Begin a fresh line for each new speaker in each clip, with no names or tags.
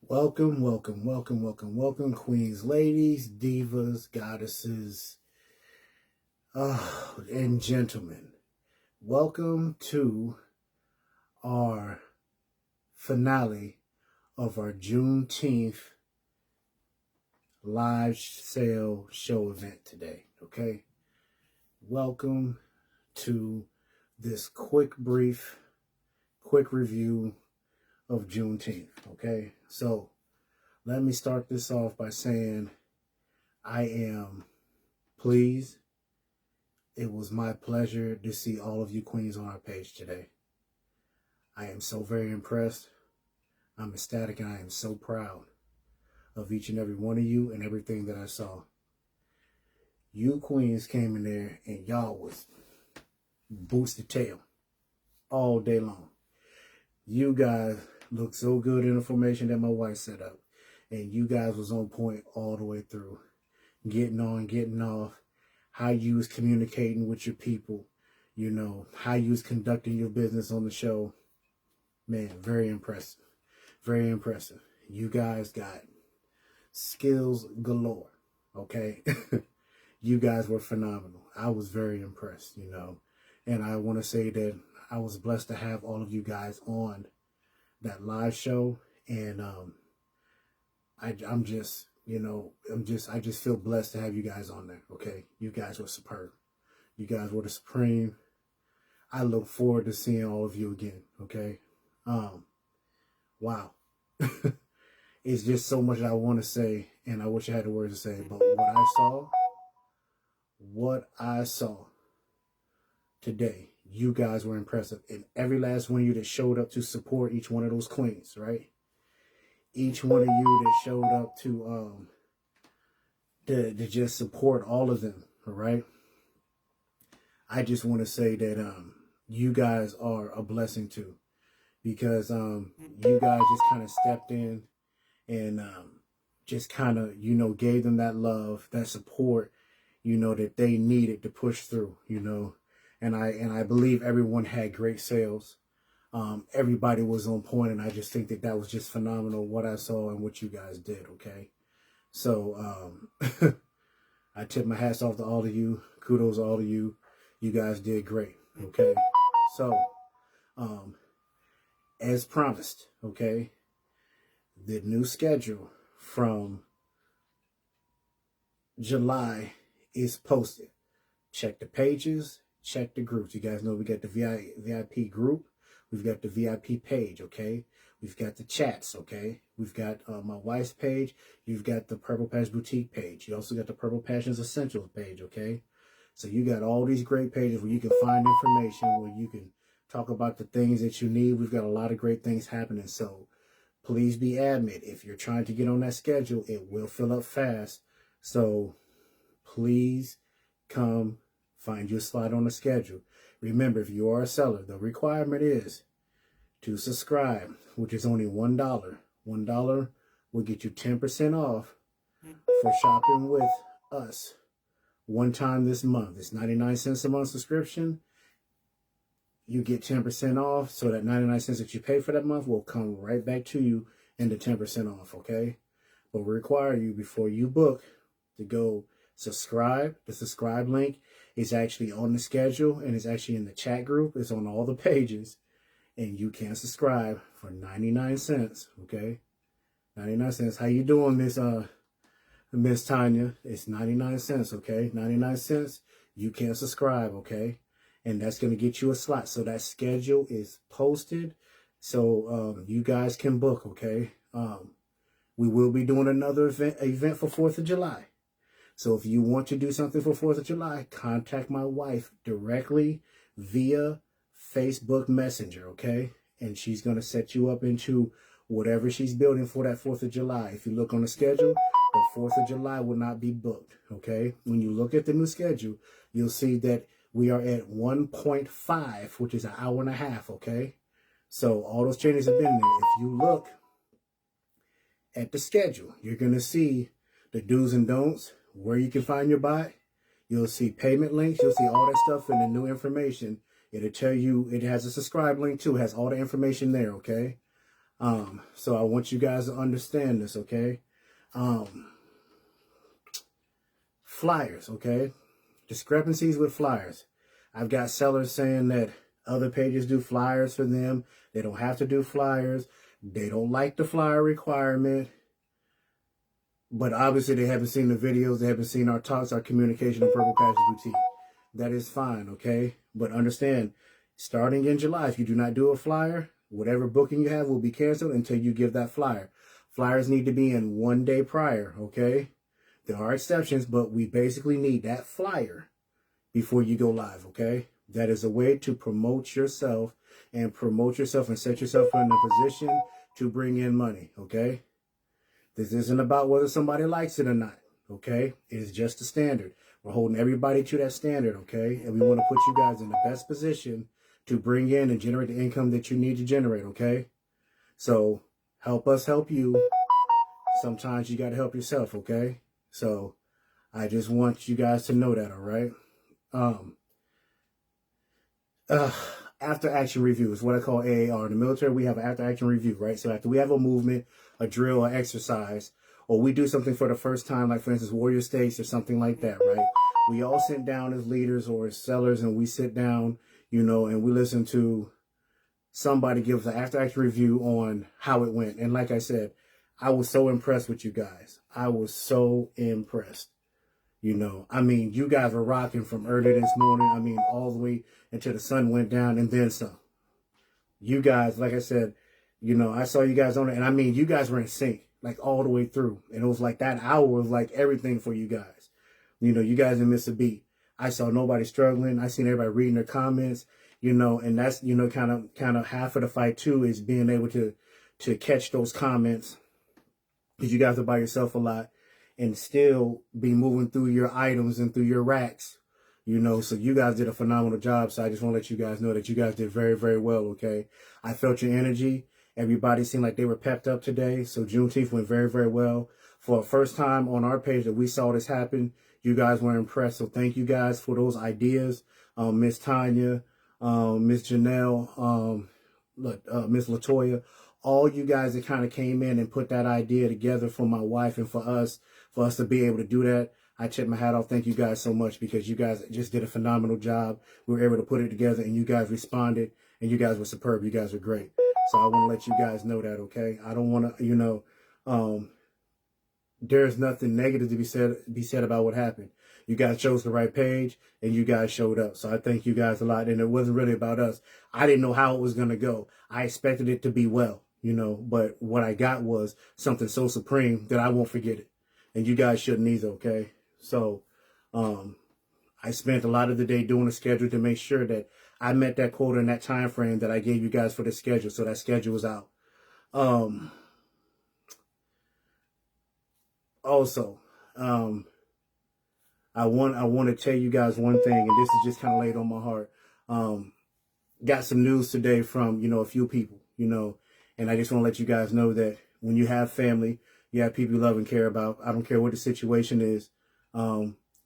Welcome, welcome, welcome, welcome, welcome, queens, ladies, divas, goddesses, and gentlemen. Welcome to our finale of our Juneteenth live sale show event today, okay? Welcome to this quick review of Juneteenth, okay? So let me start this off by saying I am pleased. It was my pleasure to see all of you queens on our page today. I am so very impressed. I'm ecstatic and I am so proud of each and every one of you and everything that I saw. You queens came in there and y'all was boots to tail all day long. You guys looked so good in the formation that my wife set up. And you guys was on point all the way through. Getting on, getting off. How you was communicating with your people. You know, how you was conducting your business on the show. Man, very impressive. Very impressive. You guys got skills galore. Okay? You guys were phenomenal. I was very impressed, you know. And I want to say that I was blessed to have all of you guys on that live show. And I just feel blessed to have you guys on there. Okay. You guys were superb. You guys were the supreme. I look forward to seeing all of you again. Okay. Wow. It's just so much I want to say, and I wish I had the words to say, but what I saw today, you guys were impressive. And every last one of you that showed up to support each one of those queens, right? Each one of you that showed up to just support all of them, all right? I just want to say that you guys are a blessing too, because you guys just kind of stepped in and just kind of, you know, gave them that love, that support, you know, that they needed to push through, you know. And I believe everyone had great sales. Everybody was on point, and I just think that was just phenomenal what I saw and what you guys did, okay? So I tip my hats off to all of you. Kudos to all of you. You guys did great, okay? So as promised, okay, the new schedule from July is posted. Check the pages, check the groups. You guys know we got the VIP group. We've got the VIP page, okay? We've got the chats, okay? We've got my wife's page. You've got the Purple Patch Boutique page. You also got the Purple Passions Essentials page, okay? So you got all these great pages where you can find information, where you can talk about the things that you need. We've got a lot of great things happening. So please be adamant. If you're trying to get on that schedule, it will fill up fast. So please come find your slot on the schedule. Remember, if you are a seller, the requirement is to subscribe, which is only $1. $1 will get you 10% off for shopping with us one time this month. It's 99 cents a month subscription. You get 10% off, so that 99 cents that you pay for that month will come right back to you in the 10% off, okay? But we require you, before you book, to go subscribe. The subscribe link is actually on the schedule, and it's actually in the chat group. It's on all the pages, and you can subscribe for 99 cents, okay? 99 cents. How you doing, Miss Tanya? It's 99 cents, okay? 99 cents. You can subscribe, okay? And that's going to get you a slot. So that schedule is posted, so you guys can book, okay? We will be doing another event for 4th of July. So if you want to do something for 4th of July, contact my wife directly via Facebook Messenger, okay? And she's going to set you up into whatever she's building for that 4th of July. If you look on the schedule, the 4th of July will not be booked, okay? When you look at the new schedule, you'll see that we are at 1.5, which is an hour and a half, okay? So all those changes have been there. If you look at the schedule, you're going to see the do's and don'ts, where you can find your buy. You'll see payment links. You'll see all that stuff in the new information. It'll tell you, it has a subscribe link too. It has all the information there, okay? So I want you guys to understand this, okay? Flyers, okay? Discrepancies with flyers. I've got sellers saying that other pages do flyers for them. They don't have to do flyers. They don't like the flyer requirement. But obviously they haven't seen the videos. They haven't seen our talks, our communication on Purple Patches Boutique. That is fine, okay? But understand, starting in July, if you do not do a flyer, whatever booking you have will be canceled until you give that flyer. Flyers need to be in 1 day prior, okay? There are exceptions, but we basically need that flyer before you go live, okay? That is a way to promote yourself and set yourself in a position to bring in money, okay? This isn't about whether somebody likes it or not, okay? It is just a standard. We're holding everybody to that standard, okay? And we want to put you guys in the best position to bring in and generate the income that you need to generate, okay? So help us help you. Sometimes you got to help yourself, okay? So I just want you guys to know that, all right? After action review is what I call AAR. In the military, we have an after action review, right? So after we have a movement, a drill, or exercise, or we do something for the first time, like for instance, Warrior States or something like that, right? We all sit down as leaders or as sellers, and we sit down, you know, and we listen to somebody give us an after action review on how it went. And like I said, I was so impressed with you guys. I was so impressed. You know, I mean, you guys were rocking from early this morning. I mean, all the way until the sun went down and then some. You guys, like I said, you know, I saw you guys on it. And I mean, you guys were in sync, like all the way through. And it was like that hour was like everything for you guys. You know, you guys didn't miss a beat. I saw nobody struggling. I seen everybody reading their comments, you know, and that's, you know, kind of half of the fight too, is being able to catch those comments, because you guys are by yourself a lot, and still be moving through your items and through your racks, you know. So you guys did a phenomenal job. So I just want to let you guys know that you guys did very, very well, okay? I felt your energy. Everybody seemed like they were pepped up today. So Juneteenth went very, very well. For the first time on our page that we saw this happen, you guys were impressed. So thank you guys for those ideas. Miss Tanya, Miss Janelle, Miss Latoya, all you guys that kind of came in and put that idea together for my wife and for us to be able to do that. I tip my hat off. Thank you guys so much, because you guys just did a phenomenal job. We were able to put it together, and you guys responded, and you guys were superb. You guys were great. So I want to let you guys know that, okay? I don't want to, you know, there's nothing negative to be said about what happened. You guys chose the right page, and you guys showed up. So I thank you guys a lot. And it wasn't really about us. I didn't know how it was going to go. I expected it to be well, you know, but what I got was something so supreme that I won't forget it. And you guys shouldn't either, okay? So I spent a lot of the day doing a schedule to make sure that I met that quota in that time frame that I gave you guys for the schedule. So that schedule was out. Also, I want to tell you guys one thing, and this is just kind of laid on my heart. Got some news today from, you know, a few people, you know, and I just want to let you guys know that when you have family, you have people you love and care about. I don't care what the situation is.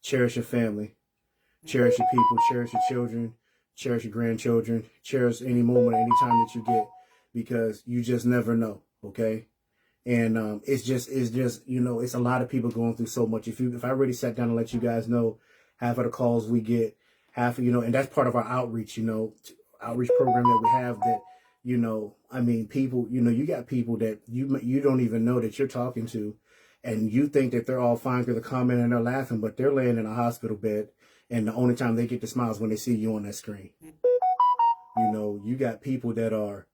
Cherish your family, cherish your people, cherish your children, cherish your grandchildren, cherish any moment, any time that you get, because you just never know. Okay. And, it's just, you know, it's a lot of people going through so much. If I really sat down and let you guys know half of the calls we get, half, you know, and that's part of our outreach, you know, outreach program that we have that, you know, I mean, people, you know, you got people that you don't even know that you're talking to, and you think that they're all fine because they're commenting and they're laughing, but they're laying in a hospital bed, and the only time they get to smile is when they see you on that screen. You know, you got people that are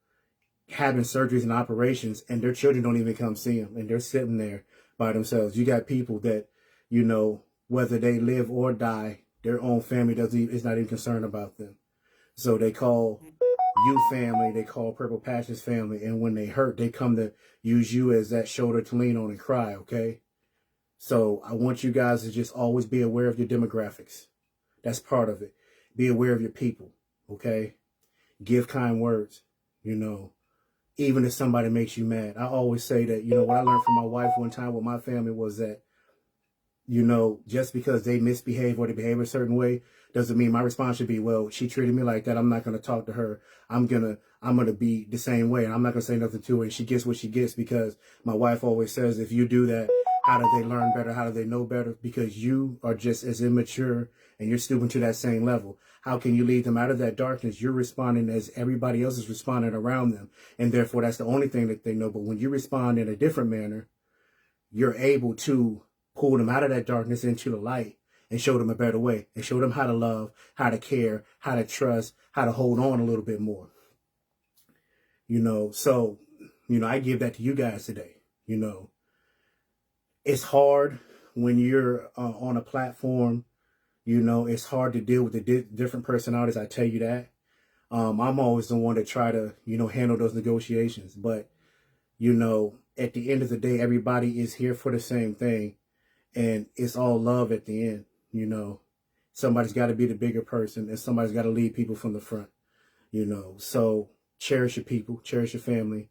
having surgeries and operations, and their children don't even come see them, and they're sitting there by themselves. You got people that, you know, whether they live or die, their own family is not even concerned about them. So they call you family, they call Purple Patches family, and when they hurt, they come to use you as that shoulder to lean on and cry, okay? So I want you guys to just always be aware of your demographics. That's part of it. Be aware of your people, okay? Give kind words, you know, even if somebody makes you mad. I always say that, you know, what I learned from my wife one time with my family was that, you know, just because they misbehave or they behave a certain way doesn't mean my response should be, well, she treated me like that, I'm not going to talk to her. I'm going to be the same way, and I'm not going to say nothing to her, and she gets what she gets, because my wife always says, if you do that, how do they learn better? How do they know better? Because you are just as immature and you're stooping to that same level. How can you lead them out of that darkness? You're responding as everybody else is responding around them. And therefore, that's the only thing that they know. But when you respond in a different manner, you're able to pull them out of that darkness into the light and show them a better way, and show them how to love, how to care, how to trust, how to hold on a little bit more. So, I give that to you guys today. It's hard when you're on a platform. It's hard to deal with the different personalities. I tell you that. I'm always the one to try to, handle those negotiations. But, at the end of the day, everybody is here for the same thing. And it's all love at the end. Somebody's got to be the bigger person, and somebody's got to lead people from the front. So cherish your people, cherish your family,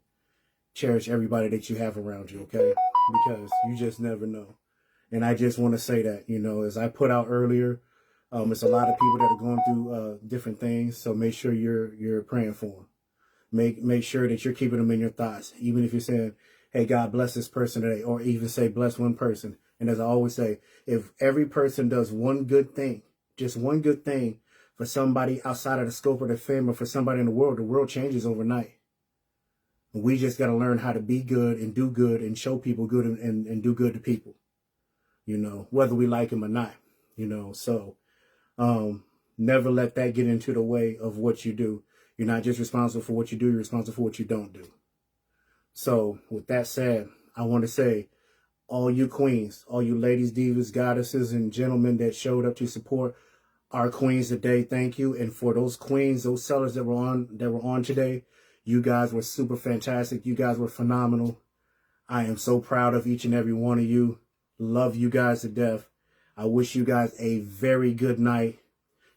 cherish everybody that you have around you, okay? Because you just never know. And I just want to say that, as I put out earlier, it's a lot of people that are going through different things. So make sure you're praying for them. Make sure that you're keeping them in your thoughts, even if you're saying, hey, God bless this person today, or even say bless one person. And as I always say, if every person does one good thing, just one good thing for somebody outside of the scope of their family, or for somebody in the world changes overnight. We just got to learn how to be good and show people good and do good to people, whether we like them or not, So never let that get into the way of what you do. You're not just responsible for what you do, you're responsible for what you don't do. So with that said, I want to say, all you queens, all you ladies, divas, goddesses, and gentlemen that showed up to support our queens today, thank you. And for those queens, those sellers that were on today, you guys were super fantastic. You guys were phenomenal. I am so proud of each and every one of you. Love you guys to death. I wish you guys a very good night.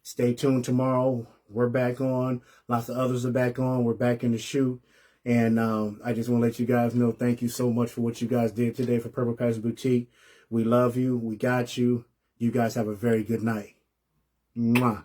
Stay tuned tomorrow. We're back on. Lots of others are back on. We're back in the shoot. And I just want to let you guys know, thank you so much for what you guys did today for Purple Patch Boutique. We love you. We got you. You guys have a very good night. Mwah.